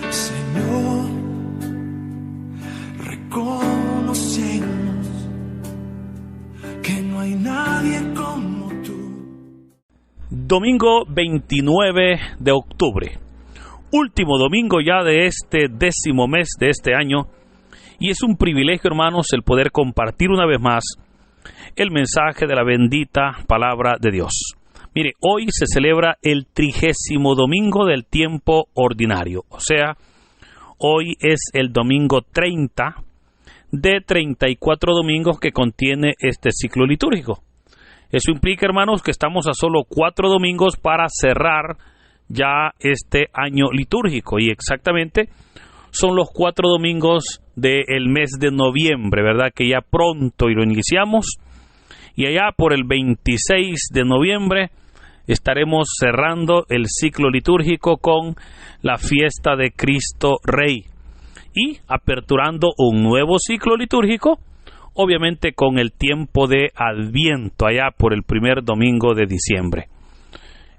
Señor, reconocemos que no hay nadie como tú. Domingo 29 de octubre, último domingo ya de este 10º mes de este año, y es un privilegio, hermanos, el poder compartir una vez más el mensaje de la bendita palabra de Dios. Mire, hoy se celebra el 30º domingo del tiempo ordinario, o sea, hoy es el domingo 30 de 34 domingos que contiene este ciclo litúrgico. Eso implica, hermanos, que estamos a solo 4 domingos para cerrar ya este año litúrgico, y exactamente son los 4 domingos del mes de noviembre, ¿verdad? Que ya pronto y lo iniciamos, y allá por el 26 de noviembre estaremos cerrando el ciclo litúrgico con la fiesta de Cristo Rey y aperturando un nuevo ciclo litúrgico, obviamente con el tiempo de Adviento, allá por el primer domingo de diciembre.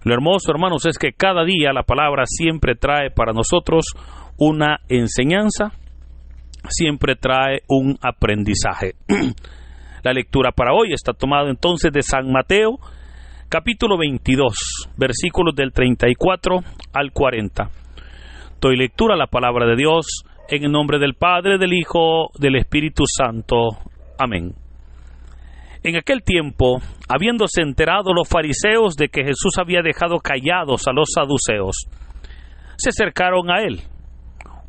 Lo hermoso, hermanos, es que cada día la palabra siempre trae para nosotros una enseñanza, siempre trae un aprendizaje. La lectura para hoy está tomada entonces de San Mateo, capítulo 22, versículos del 34 al 40. Doy lectura a la palabra de Dios en el nombre del Padre, del Hijo, del Espíritu Santo. Amén. En aquel tiempo, habiéndose enterado los fariseos de que Jesús había dejado callados a los saduceos, se acercaron a él.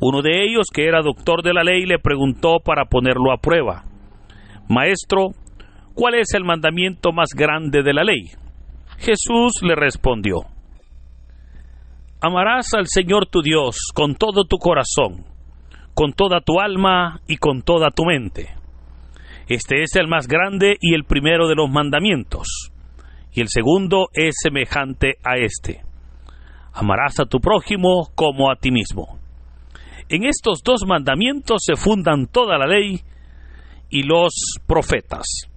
Uno de ellos, que era doctor de la ley, le preguntó para ponerlo a prueba: Maestro, ¿cuál es el mandamiento más grande de la ley? Jesús le respondió: Amarás al Señor tu Dios con todo tu corazón, con toda tu alma y con toda tu mente. Este es el más grande y el primero de los mandamientos. Y el segundo es semejante a este: amarás a tu prójimo como a ti mismo. En estos 2 mandamientos se fundan toda la ley y los profetas.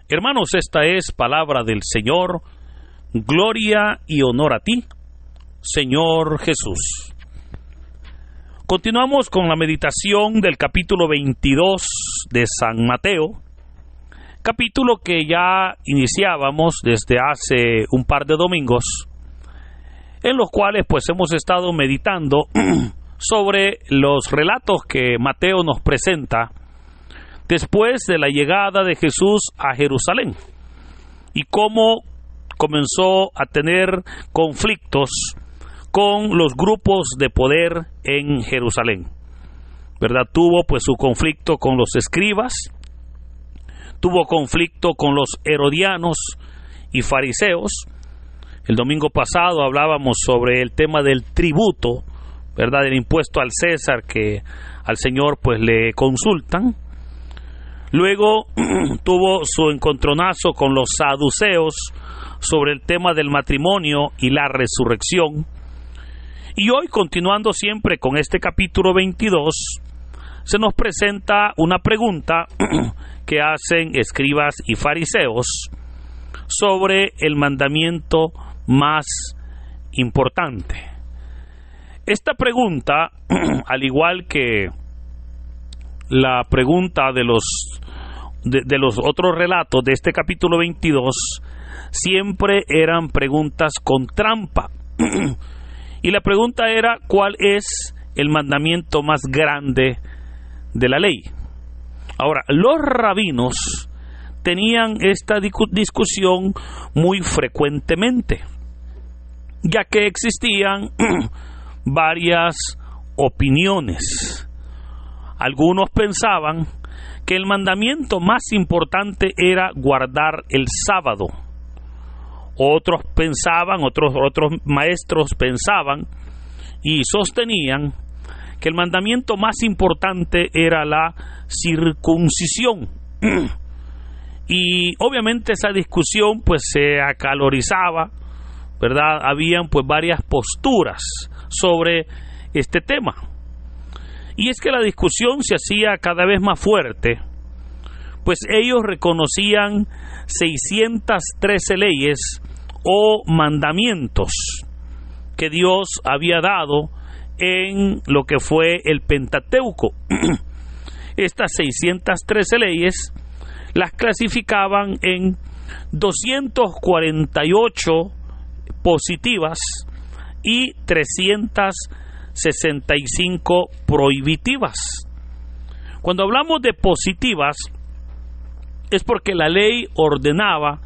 Hermanos, esta es palabra del Señor. Gloria y honor a ti, Señor Jesús. Continuamos con la meditación del capítulo 22 de San Mateo, capítulo que ya iniciábamos desde hace un par de domingos, en los cuales pues hemos estado meditando sobre los relatos que Mateo nos presenta después de la llegada de Jesús a Jerusalén, y cómo comenzó a tener conflictos con los grupos de poder en Jerusalén, ¿verdad? Tuvo pues su conflicto con los escribas, tuvo conflicto con los herodianos y fariseos. El domingo pasado hablábamos sobre el tema del tributo, ¿verdad? El impuesto al César que al Señor pues le consultan. Luego tuvo su encontronazo con los saduceos sobre el tema del matrimonio y la resurrección. Y hoy, continuando siempre con este capítulo 22, se nos presenta una pregunta que hacen escribas y fariseos sobre el mandamiento más importante. Esta pregunta, al igual que la pregunta de los otros relatos de este capítulo 22, siempre eran preguntas con trampa. Y la pregunta era: ¿cuál es el mandamiento más grande de la ley? Ahora, los rabinos tenían esta discusión muy frecuentemente, ya que existían varias opiniones. Algunos pensaban que el mandamiento más importante era guardar el sábado. Otros maestros pensaban y sostenían que el mandamiento más importante era la circuncisión. Y obviamente esa discusión pues se acalorizaba, ¿verdad? Habían pues varias posturas sobre este tema. Y es que la discusión se hacía cada vez más fuerte, pues ellos reconocían 613 leyes o mandamientos que Dios había dado en lo que fue el Pentateuco. Estas 613 leyes las clasificaban en 248 positivas y 365 prohibitivas. Cuando hablamos de positivas, es porque la ley ordenaba,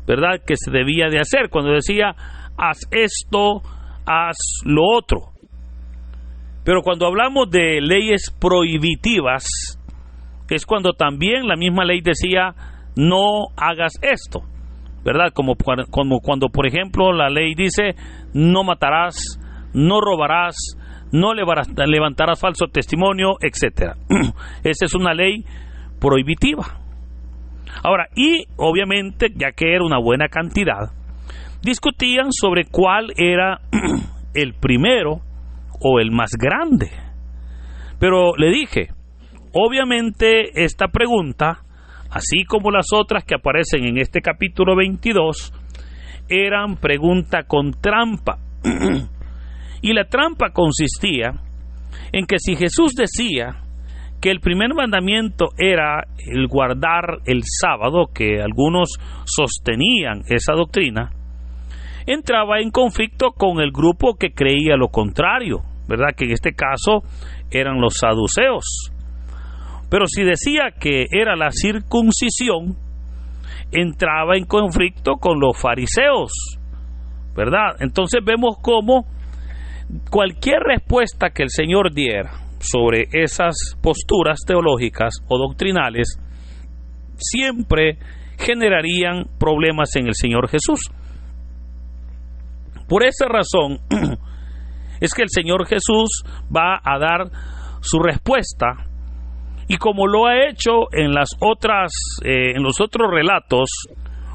¿verdad?, que se debía de hacer. Cuando decía, haz esto, haz lo otro. Pero cuando hablamos de leyes prohibitivas, es cuando también la misma ley decía, no hagas esto, ¿verdad? Como cuando, por ejemplo, la ley dice, no matarás, no robarás, no levantarás falso testimonio, etc. Esa es una ley prohibitiva. Ahora, y obviamente, ya que era una buena cantidad, discutían sobre cuál era el primero o el más grande. Pero le dije, obviamente esta pregunta, así como las otras que aparecen en este capítulo 22, eran pregunta con trampa. Y la trampa consistía en que si Jesús decía que el primer mandamiento era el guardar el sábado, que algunos sostenían esa doctrina, entraba en conflicto con el grupo que creía lo contrario, ¿verdad? Que en este caso eran los saduceos. Pero si decía que era la circuncisión, entraba en conflicto con los fariseos, ¿verdad? Entonces vemos cómo cualquier respuesta que el Señor diera sobre esas posturas teológicas o doctrinales siempre generarían problemas en el Señor Jesús. Por esa razón es que el Señor Jesús va a dar su respuesta, y como lo ha hecho en los otros relatos,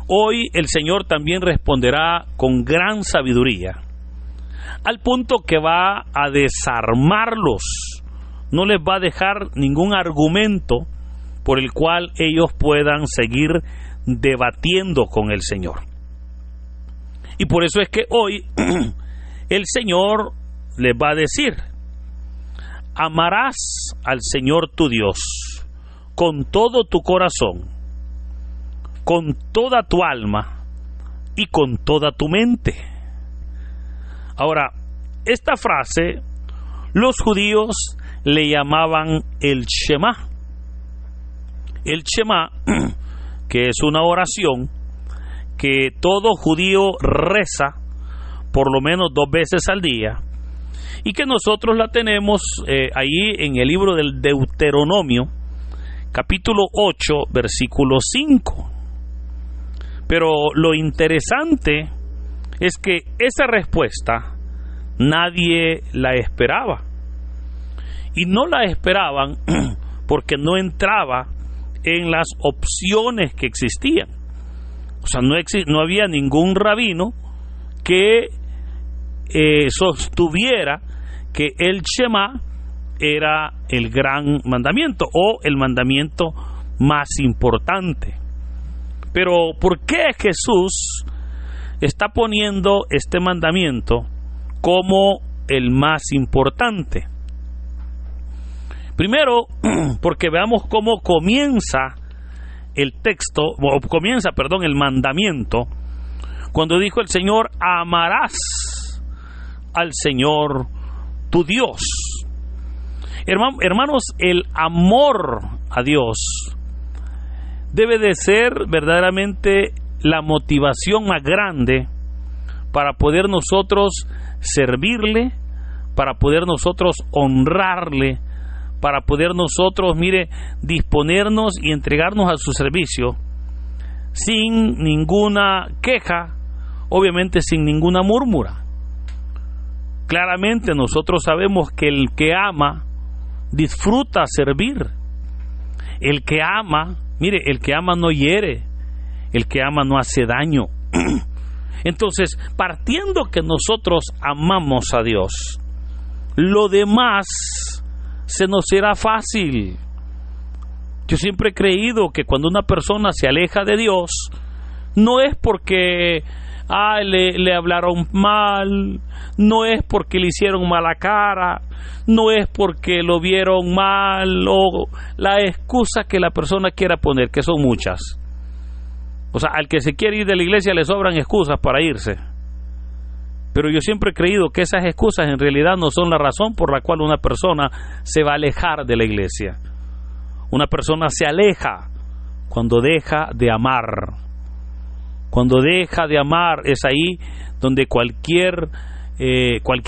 hoy el Señor también responderá con gran sabiduría, al punto que va a desarmarlos. No les va a dejar ningún argumento por el cual ellos puedan seguir debatiendo con el Señor. Y por eso es que hoy el Señor les va a decir: amarás al Señor tu Dios con todo tu corazón, con toda tu alma y con toda tu mente. Ahora, esta frase los judíos le llamaban el Shema. El Shema, que es una oración que todo judío reza por lo menos 2 veces al día, y que nosotros la tenemos ahí en el libro del Deuteronomio, capítulo 8, versículo 5. Pero lo interesante es que esa respuesta nadie la esperaba. Y no la esperaban porque no entraba en las opciones que existían. O sea, no había ningún rabino que sostuviera que el Shema era el gran mandamiento o el mandamiento más importante. Pero ¿por qué Jesús está poniendo este mandamiento como el más importante? Primero, porque veamos cómo comienza el mandamiento, cuando dijo el Señor: amarás al Señor tu Dios. Hermanos, el amor a Dios debe de ser verdaderamente la motivación más grande para poder nosotros servirle, para poder nosotros honrarle, para poder nosotros, disponernos y entregarnos a su servicio sin ninguna queja, obviamente sin ninguna murmura. Claramente nosotros sabemos que el que ama disfruta servir. El que ama, el que ama no hiere, el que ama no hace daño. Entonces, partiendo que nosotros amamos a Dios, lo demás se nos será fácil. Yo siempre he creído que cuando una persona se aleja de Dios, no es porque le hablaron mal, no es porque le hicieron mala cara, no es porque lo vieron mal, o la excusa que la persona quiera poner, que son muchas. O sea, al que se quiere ir de la iglesia le sobran excusas para irse. Pero yo siempre he creído que esas excusas en realidad no son la razón por la cual una persona se va a alejar de la iglesia. Una persona se aleja cuando deja de amar. Cuando deja de amar es ahí donde cualquier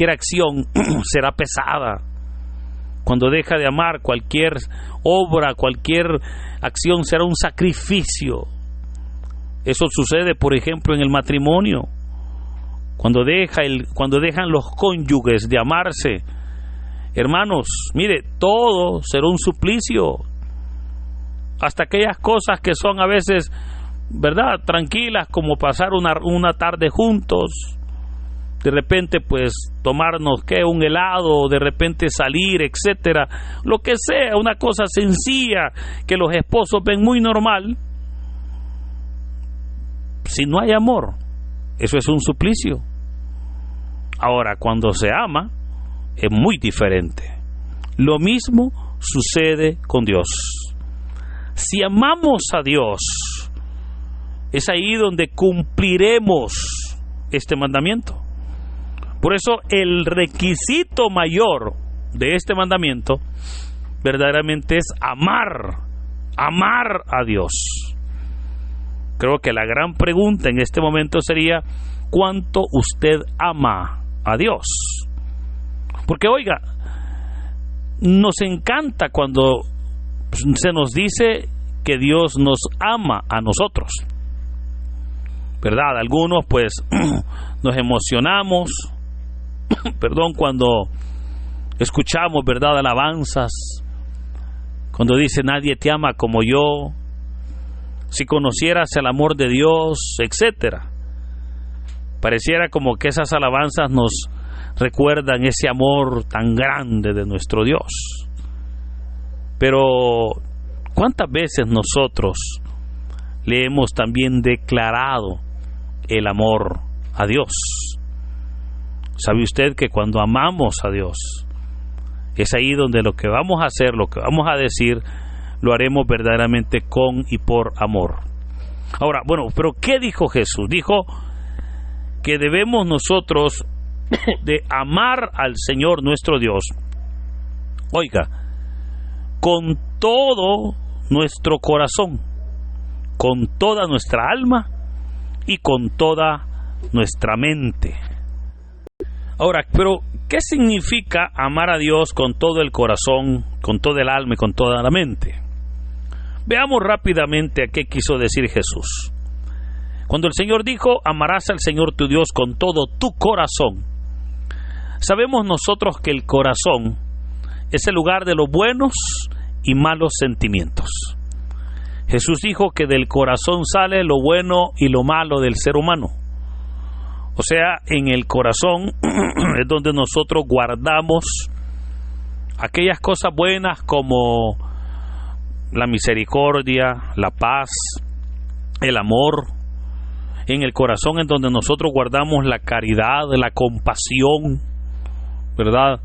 acción será pesada. Cuando deja de amar, cualquier obra, cualquier acción será un sacrificio. Eso sucede, por ejemplo, en el matrimonio. Cuando dejan los cónyuges de amarse, hermanos, mire, todo será un suplicio. Hasta aquellas cosas que son a veces, ¿verdad?, tranquilas, como pasar una tarde juntos, de repente pues tomarnos un helado, de repente salir, etcétera, lo que sea, una cosa sencilla que los esposos ven muy normal. Si no hay amor, eso es un suplicio. Ahora, cuando se ama, es muy diferente. Lo mismo sucede con Dios. Si amamos a Dios, es ahí donde cumpliremos este mandamiento. Por eso el requisito mayor de este mandamiento verdaderamente es amar a Dios. Creo que la gran pregunta en este momento sería: ¿cuánto usted ama a Dios? Porque oiga, nos encanta cuando se nos dice que Dios nos ama a nosotros, ¿verdad? Algunos pues nos emocionamos, cuando escuchamos, ¿verdad?, alabanzas, cuando dice nadie te ama como yo, si conocieras el amor de Dios, etcétera. Pareciera como que esas alabanzas nos recuerdan ese amor tan grande de nuestro Dios. Pero ¿cuántas veces nosotros le hemos también declarado el amor a Dios? ¿Sabe usted que cuando amamos a Dios, es ahí donde lo que vamos a hacer, lo que vamos a decir, lo haremos verdaderamente con y por amor? Ahora, pero ¿qué dijo Jesús? Dijo que debemos nosotros de amar al Señor nuestro Dios, oiga, con todo nuestro corazón, con toda nuestra alma y con toda nuestra mente. Ahora, pero ¿qué significa amar a Dios con todo el corazón, con todo el alma y con toda la mente? Veamos rápidamente a qué quiso decir Jesús. Cuando el Señor dijo: amarás al Señor tu Dios con todo tu corazón, sabemos nosotros que el corazón es el lugar de los buenos y malos sentimientos. Jesús dijo que del corazón sale lo bueno y lo malo del ser humano. O sea, en el corazón es donde nosotros guardamos aquellas cosas buenas como la misericordia, la paz, el amor. En el corazón es donde nosotros guardamos la caridad, la compasión, ¿verdad?,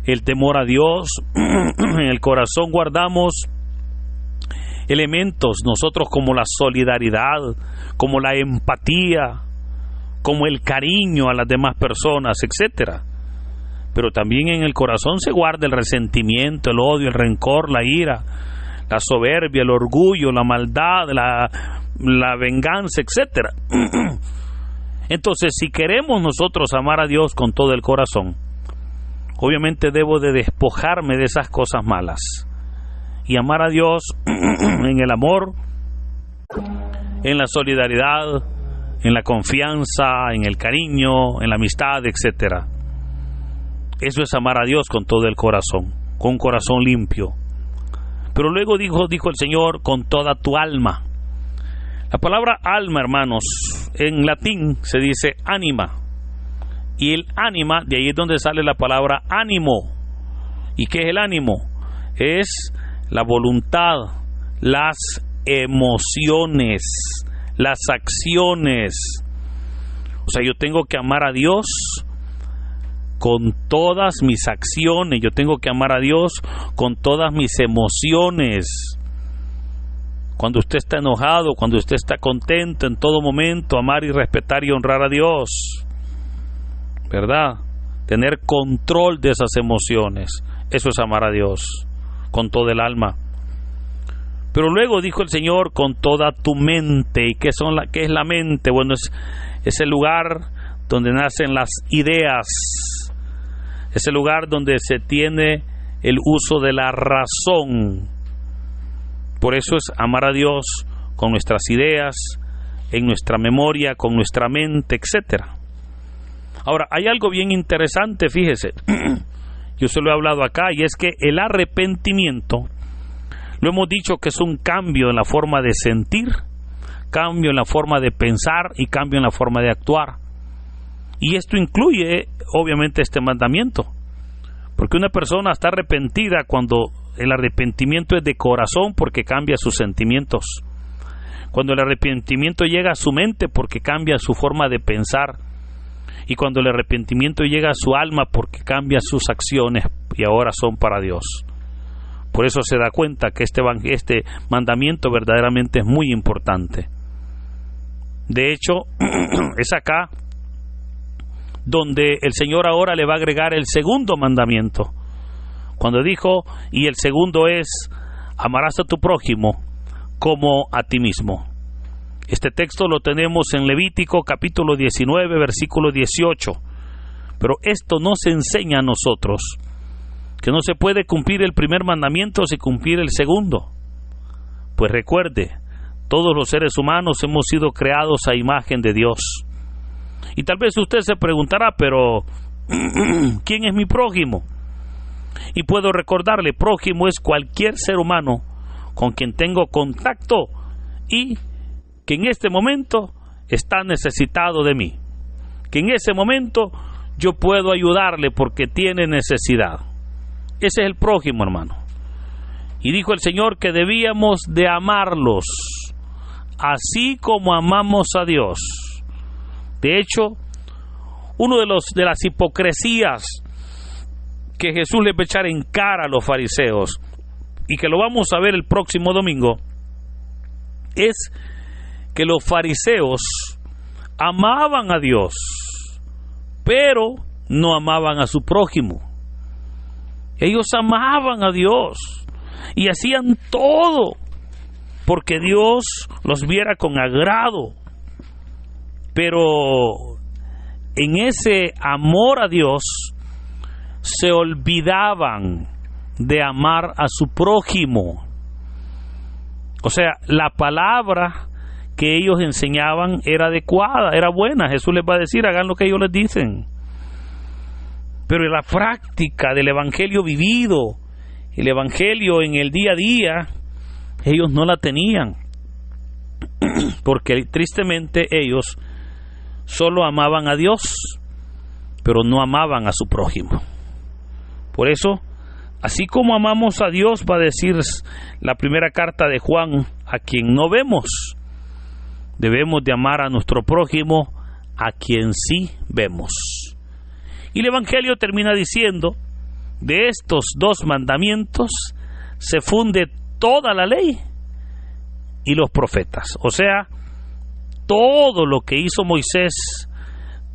el temor a Dios. En el corazón guardamos elementos nosotros como la solidaridad, como la empatía, como el cariño a las demás personas, etcétera. Pero también en el corazón se guarda el resentimiento, el odio, el rencor, la ira, la soberbia, el orgullo, la maldad, la venganza, etcétera. Entonces, si queremos nosotros amar a Dios con todo el corazón, obviamente debo de despojarme de esas cosas malas y amar a Dios en el amor, en la solidaridad, en la confianza, en el cariño, en la amistad, etcétera. Eso es amar a Dios con todo el corazón, con un corazón limpio. Pero luego dijo el Señor: con toda tu alma. La palabra alma, hermanos, en latín se dice ánima. Y el ánima, de ahí es donde sale la palabra ánimo. ¿Y qué es el ánimo? Es la voluntad, las emociones, las acciones. O sea, yo tengo que amar a Dios con todas mis acciones, yo tengo que amar a Dios con todas mis emociones. Cuando usted está enojado, cuando usted está contento, en todo momento, amar y respetar y honrar a Dios, ¿verdad? Tener control de esas emociones, eso es amar a Dios con todo el alma. Pero luego dijo el Señor, con toda tu mente. ¿Y qué es la mente? Bueno, es el lugar donde nacen las ideas, es el lugar donde se tiene el uso de la razón. Por eso es amar a Dios con nuestras ideas, en nuestra memoria, con nuestra mente, etcétera. Ahora, hay algo bien interesante, fíjese, yo se lo he hablado acá, y es que el arrepentimiento, lo hemos dicho que es un cambio en la forma de sentir, cambio en la forma de pensar y cambio en la forma de actuar. Y esto incluye, obviamente, este mandamiento, porque una persona está arrepentida cuando el arrepentimiento es de corazón, porque cambia sus sentimientos. Cuando el arrepentimiento llega a su mente, porque cambia su forma de pensar. Y cuando el arrepentimiento llega a su alma, porque cambia sus acciones y ahora son para Dios. Por eso se da cuenta que este mandamiento verdaderamente es muy importante. De hecho, es acá donde el Señor ahora le va a agregar el segundo mandamiento. Cuando dijo, y el segundo es, amarás a tu prójimo como a ti mismo. Este texto lo tenemos en Levítico capítulo 19, versículo 18. Pero esto nos enseña a nosotros que no se puede cumplir el primer mandamiento sin cumplir el segundo. Pues recuerde, todos los seres humanos hemos sido creados a imagen de Dios. Y tal vez usted se preguntará, pero ¿quién es mi prójimo? Y puedo recordarle, prójimo es cualquier ser humano con quien tengo contacto y que en este momento está necesitado de mí, que en ese momento yo puedo ayudarle porque tiene necesidad. Ese es el prójimo, hermano. Y dijo el Señor que debíamos de amarlos así como amamos a Dios. De hecho, uno de las hipocresías que Jesús le va a echar en cara a los fariseos, y que lo vamos a ver el próximo domingo, es que los fariseos amaban a Dios, pero no amaban a su prójimo. Ellos amaban a Dios y hacían todo porque Dios los viera con agrado, pero en ese amor a Dios se olvidaban de amar a su prójimo. O sea, la palabra que ellos enseñaban era adecuada, era buena. Jesús les va a decir, hagan lo que ellos les dicen. Pero la práctica del evangelio vivido, el evangelio en el día a día, ellos no la tenían. Porque tristemente ellos solo amaban a Dios, pero no amaban a su prójimo. Por eso, así como amamos a Dios, va a decir la primera carta de Juan, a quien no vemos, debemos de amar a nuestro prójimo, a quien sí vemos. Y el Evangelio termina diciendo, de estos dos mandamientos se funde toda la ley y los profetas. O sea, todo lo que hizo Moisés,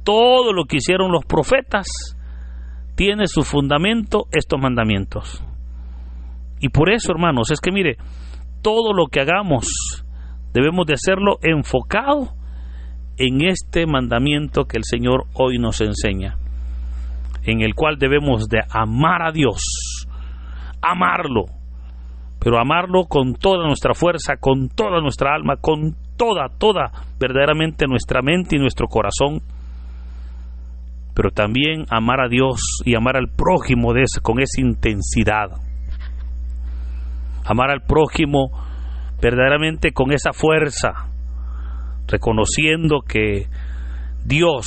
todo lo que hicieron los profetas, tiene su fundamento estos mandamientos. Y por eso, hermanos, es que mire, todo lo que hagamos debemos de hacerlo enfocado en este mandamiento que el Señor hoy nos enseña, en el cual debemos de amar a Dios, amarlo, pero amarlo con toda nuestra fuerza, con toda nuestra alma, con toda verdaderamente nuestra mente y nuestro corazón, pero también amar a Dios y amar al prójimo con esa intensidad, amar al prójimo verdaderamente con esa fuerza, reconociendo que Dios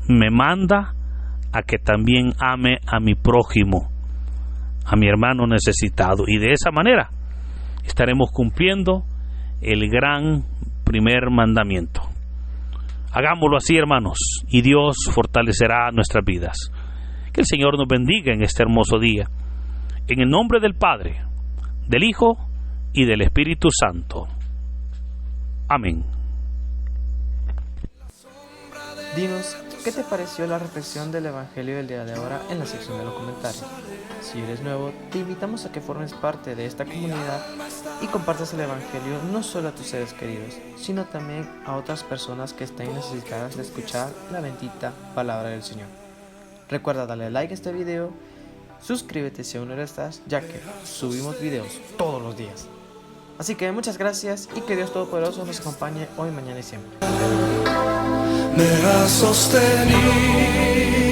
me manda a que también ame a mi prójimo, a mi hermano necesitado, y de esa manera estaremos cumpliendo el gran primer mandamiento. Hagámoslo así, hermanos, y Dios fortalecerá nuestras vidas. Que el Señor nos bendiga en este hermoso día. En el nombre del Padre, del Hijo y del Espíritu Santo. Amén. Dinos, ¿qué te pareció la reflexión del Evangelio del día de ahora en la sección de los comentarios? Si eres nuevo, te invitamos a que formes parte de esta comunidad y compartas el Evangelio no solo a tus seres queridos, sino también a otras personas que estén necesitadas de escuchar la bendita palabra del Señor. Recuerda darle like a este video, suscríbete si aún no lo estás, ya que subimos videos todos los días. Así que muchas gracias y que Dios Todopoderoso nos acompañe hoy, mañana y siempre. Me ha sostenido.